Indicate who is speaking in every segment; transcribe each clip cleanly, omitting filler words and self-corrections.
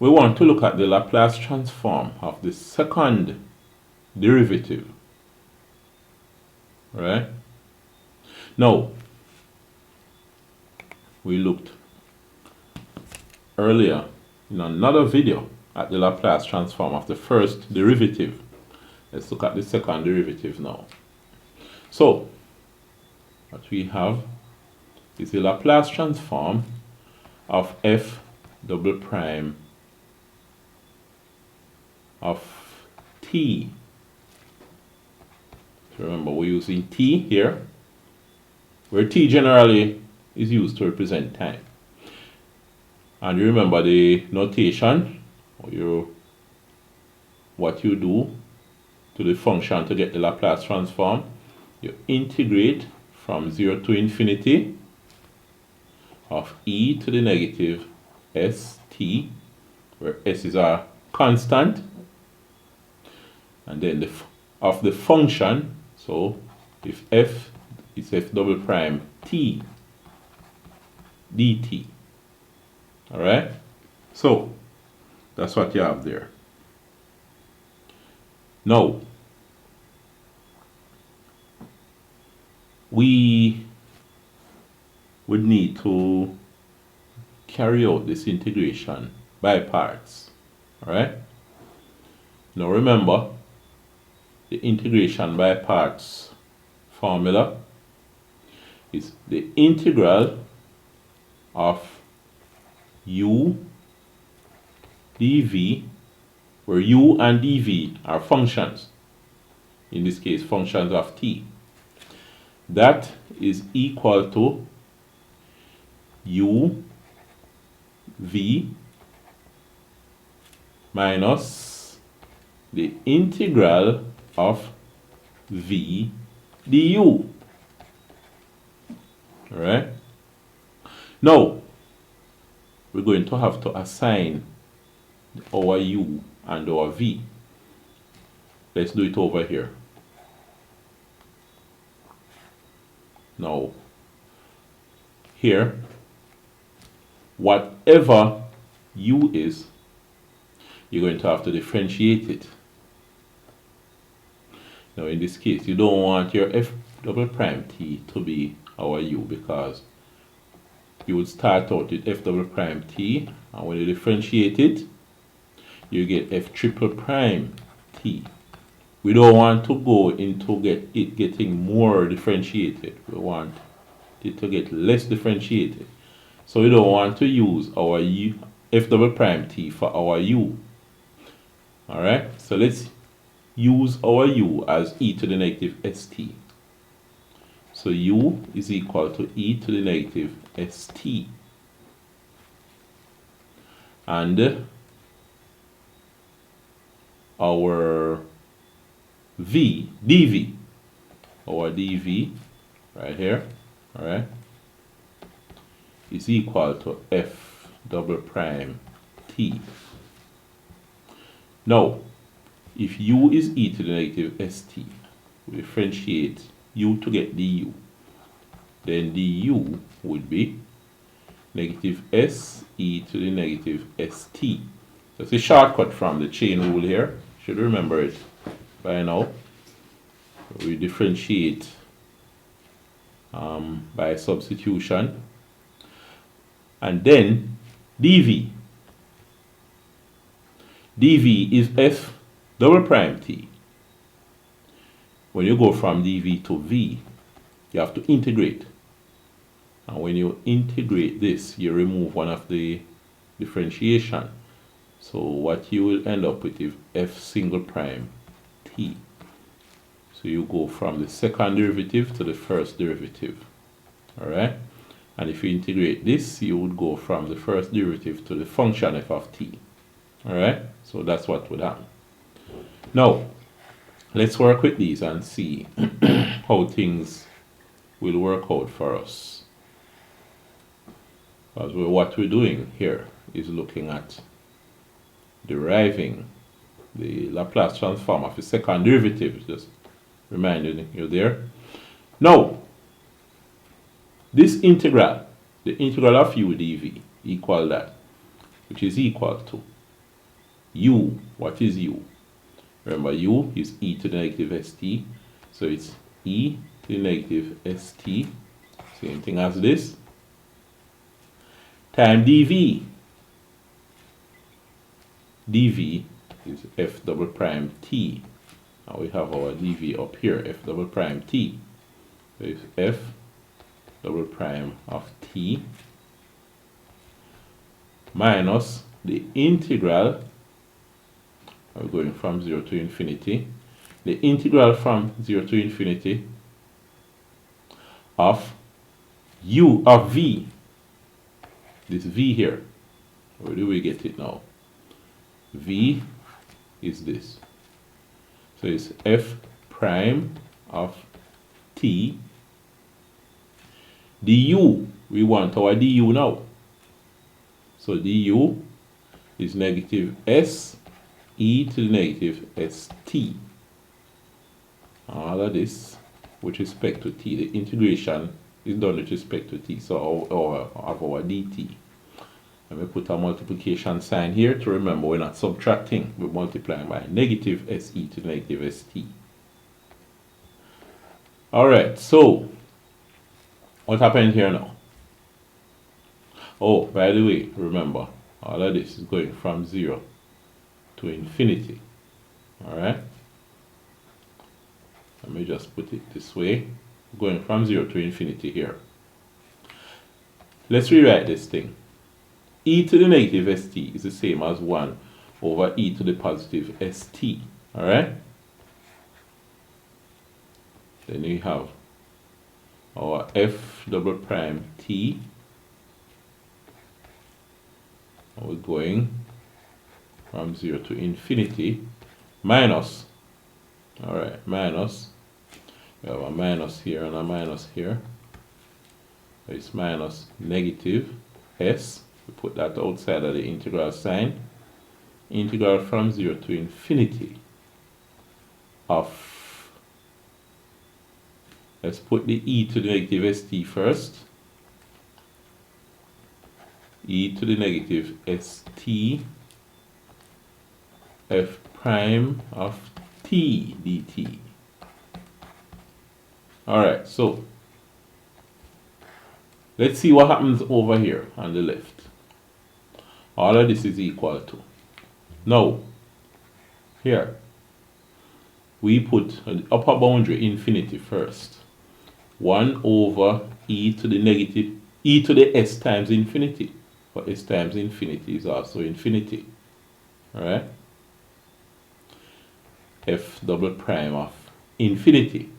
Speaker 1: we want to look at the Laplace transform of the second derivative. Right? Now, we looked earlier in another video at the Laplace transform of the first derivative. Let's look at the second derivative now. So, what we have is the Laplace transform of f double prime of t. So remember, we're using t here, where t generally is used to represent time. And you remember the notation, or what you do to the function to get the Laplace transform. You integrate from 0 to infinity of e to the negative st, where s is a constant, and then of the function. So if f is f double prime t dt. Alright? So that's what you have there. Now we would need to carry out this integration by parts. Alright? Now remember, the integration by parts formula is the integral of u dv, where u and dv are functions, in this case functions of t. That is equal to u v minus the integral of v du. Alright? Now, we're going to have to assign our u and our v. Let's do it over here. Now, here, whatever u is, you're going to have to differentiate it. Now, in this case, you don't want your f double prime t to be our u, because you would start out with f double prime t, and when you differentiate it, you get f triple prime t. We don't want to go into getting more differentiated. We want it to get less differentiated. So we don't want to use our u, f double prime t for our u. Alright, so let's use our u as e to the negative st. So u is equal to e to the negative st. And our v, dv, our dv right here, alright, is equal to f double prime t. Now, if u is e to the negative st, we differentiate u to get du. Then du would be negative s e to the negative st. That's a shortcut from the chain rule here. Should remember it by now. We differentiate by substitution. And then dv. dv is f double prime t. When you go from dv to v, you have to integrate. And when you integrate this, you remove one of the differentiation. So what you will end up with is f single prime t. So you go from the second derivative to the first derivative. Alright? And if you integrate this, you would go from the first derivative to the function f of t. Alright? So that's what would happen. Now, let's work with these and see how things will work out for us. Because what we're doing here is looking at deriving the Laplace transform of the second derivative, just reminding you there. Now, this integral, the integral of u dv, equal that, which is equal to u. What is u? Remember, u is e to the negative st. So it's e to the negative st. Same thing as this. Time dv. dv is f double prime t. Now we have our dv up here, f double prime t. So it's f double prime of t minus the integral, we're going from 0 to infinity, the integral from 0 to infinity of u of v, this v here. Where do we get it now? V is this. So it's f prime of t du. We want our du now. So du is negative s e to the negative st. All of this with respect to t. The integration is done with respect to t. So of our dt. Let me put a multiplication sign here to remember we're not subtracting, we're multiplying by negative se to the negative st. Alright, so what happened here now? Oh, by the way, remember, all of this is going from 0 to infinity. Alright? Let me just put it this way. Going from 0 to infinity here. Let's rewrite this thing. E to the negative st is the same as 1 over e to the positive st. Alright? Then we have our f double prime t. And we're going from 0 to infinity minus, alright, minus, we have a minus here and a minus here. It's minus negative s. We put that outside of the integral sign. Integral from 0 to infinity of, let's put the e to the negative st first. E to the negative st f prime of t dt. Alright, so let's see what happens over here on the left. All of this is equal to. Now, here, we put the upper boundary infinity first. 1 over e to the negative, e to the s times infinity. But s times infinity is also infinity. Alright? F double prime of infinity.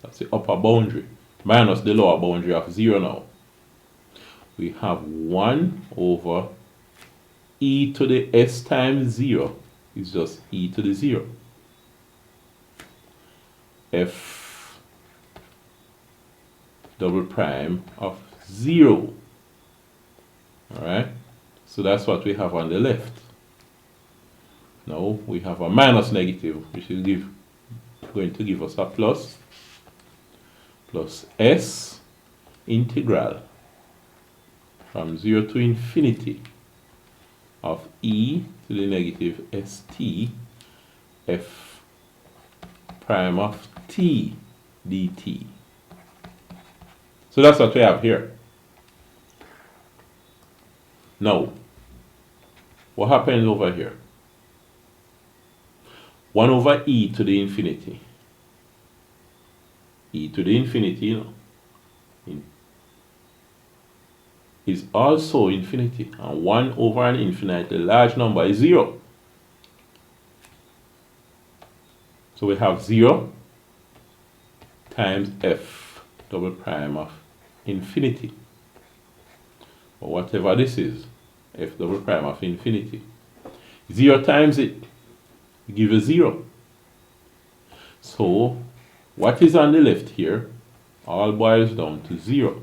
Speaker 1: That's the upper boundary. Minus the lower boundary of 0 now. We have 1 over e to the s times 0 is just e to the 0. F double prime of 0. Alright? So that's what we have on the left. Now we have a minus negative, which is going to give us a plus. Plus s integral from 0 to infinity of e to the negative st f prime of t dt. So that's what we have here. Now, what happens over here? 1 over e to the infinity. E to the infinity, you know, is also infinity. And 1 over an infinite, a large number, is 0. So we have 0 times f double prime of infinity. Or whatever this is, f double prime of infinity. 0 times it, give a 0. So, what is on the left here all boils down to 0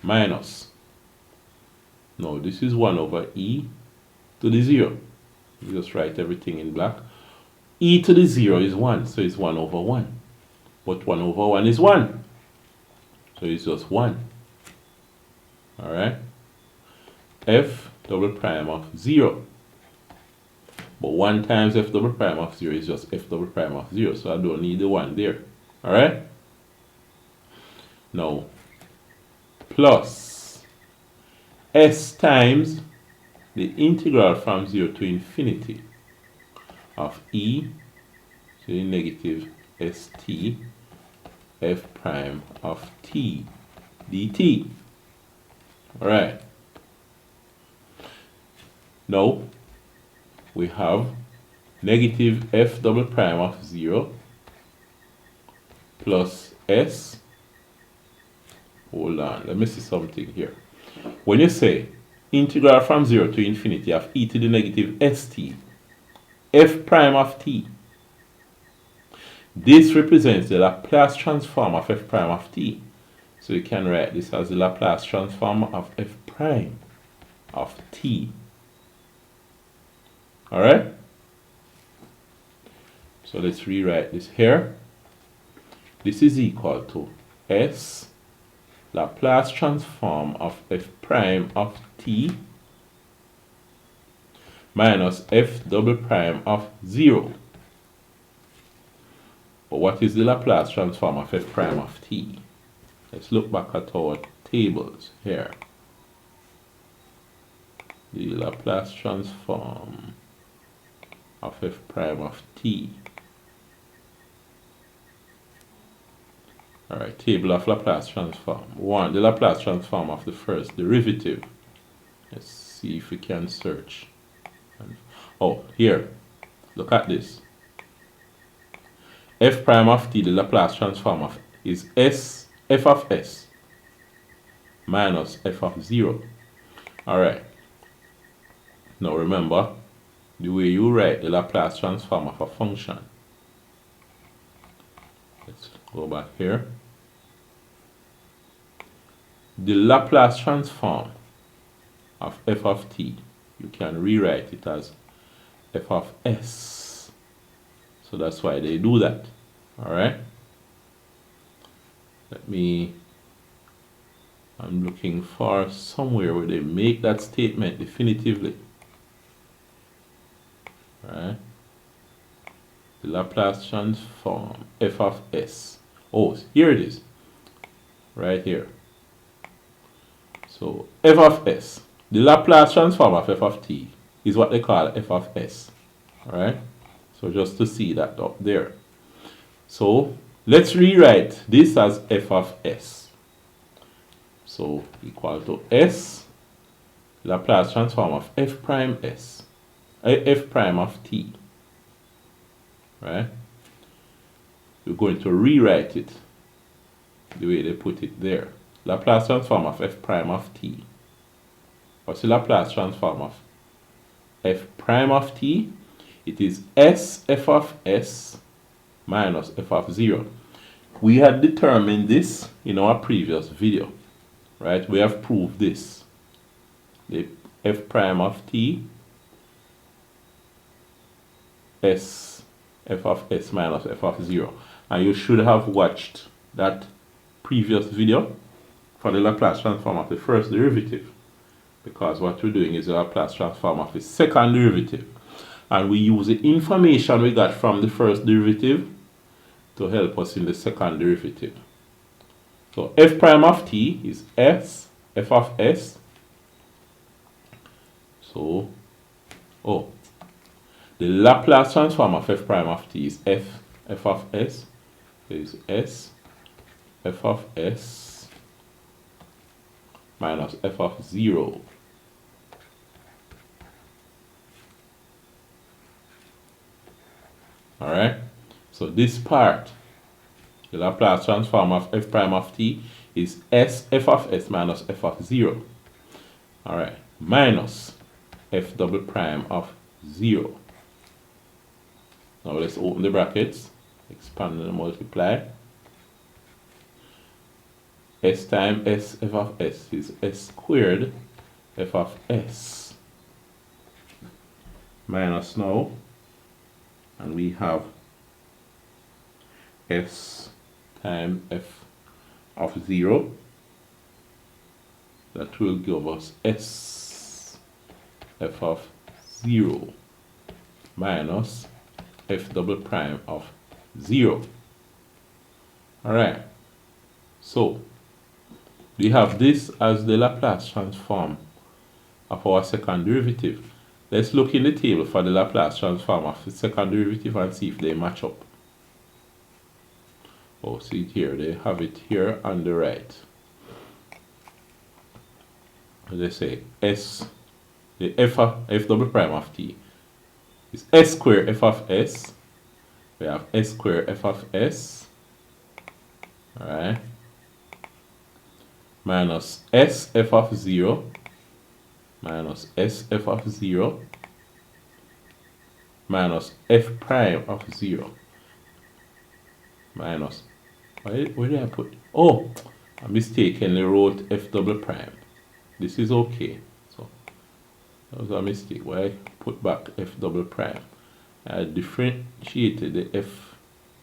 Speaker 1: minus. Now this is 1 over e to the 0. You just write everything in black. E to the 0 is 1, so it's 1 over 1. But 1 over 1 is 1. So it's just 1. Alright? F double prime of 0 But 1 times f double prime of 0 is just f double prime of 0, so I don't need the 1 there. Alright? Now, plus s times the integral from 0 to infinity of e to the negative st f prime of t dt. Alright. Now, we have negative f double prime of 0 plus s. Hold on, let me see something here. When you say integral from 0 to infinity of e to the negative st f prime of t, this represents the Laplace transform of f prime of t. So you can write this as the Laplace transform of f prime of t. Alright? So let's rewrite this here. This is equal to s Laplace transform of f prime of t minus f double prime of 0. But what is the Laplace transform of f prime of t? Let's look back at our tables here. The Laplace transform of f prime of t. Alright, table of Laplace transform. 1. The Laplace transform of the first derivative. Let's see if we can search. Oh, here. Look at this. F prime of t, the Laplace transform of is f of s minus f of 0. Alright. Now remember, the way you write the Laplace transform of a function. Let's go back here. The Laplace transform of f of t, you can rewrite it as f of s. So that's why they do that. Alright? I'm looking for somewhere where they make that statement definitively. Alright? The Laplace transform f of s. Oh, here it is. Right here. So f of s. The Laplace transform of f of t is what they call f of s. Alright? So just to see that up there. So let's rewrite this as f of s. So equal to s Laplace transform of f prime s. F prime of t. Right? We're going to rewrite it the way they put it there. Laplace transform of f prime of t. What's the Laplace transform of f prime of t? It is s f of s minus f of 0. We had determined this in our previous video. Right? We have proved this. The f prime of t s f of s minus f of 0. And you should have watched that previous video for the Laplace transform of the first derivative, because what we're doing is the Laplace transform of the second derivative, and we use the information we got from the first derivative to help us in the second derivative. So f prime of t is s f of s. So the Laplace transform of f prime of t is f of s. So is s f of s minus f of 0. Alright? So this part, the Laplace transform of f prime of t is s f of s minus f of 0. Alright, minus f double prime of 0. Now let's open the brackets, expand and multiply. S times s f of s is s squared f of s minus now, and we have s times f of 0. That will give us s f of 0. minus f double prime of 0. Alright, so we have this as the Laplace transform of our second derivative. Let's look in the table for the Laplace transform of the second derivative and see if they match up. Oh, see it here, they have it here on the right. As they say, the f double prime of t is s square f of s. We have s square f of s, alright, minus s f of 0 minus s f of 0 minus f prime of 0 minus, where did I put? Oh, I mistakenly wrote f double prime. This is okay. So that was a mistake. Why I put back f double prime? I differentiated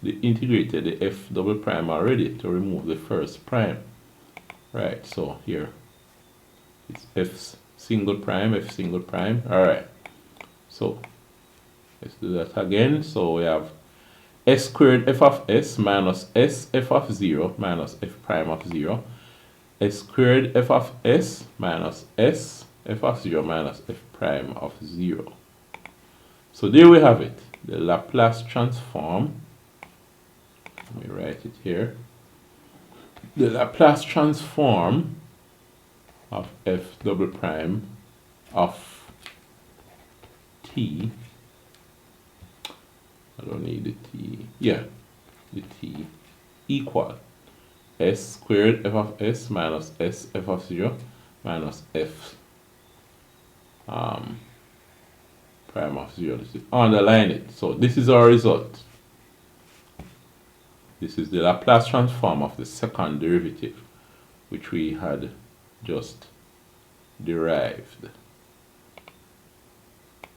Speaker 1: integrated the f double prime already to remove the first prime. Right, so here it's f single prime, f single prime. Alright, so let's do that again. So we have s squared f of s minus s f of 0 minus f prime of 0. S squared f of s minus s f of 0 minus f prime of 0. So there we have it, the Laplace transform. Let me write it here. The Laplace transform of f double prime of t. I don't need the t. Yeah, the t equal s squared f of s minus s f of 0 minus f prime of 0. Underline it. So this is our result. This is the Laplace transform of the second derivative, which we had just derived.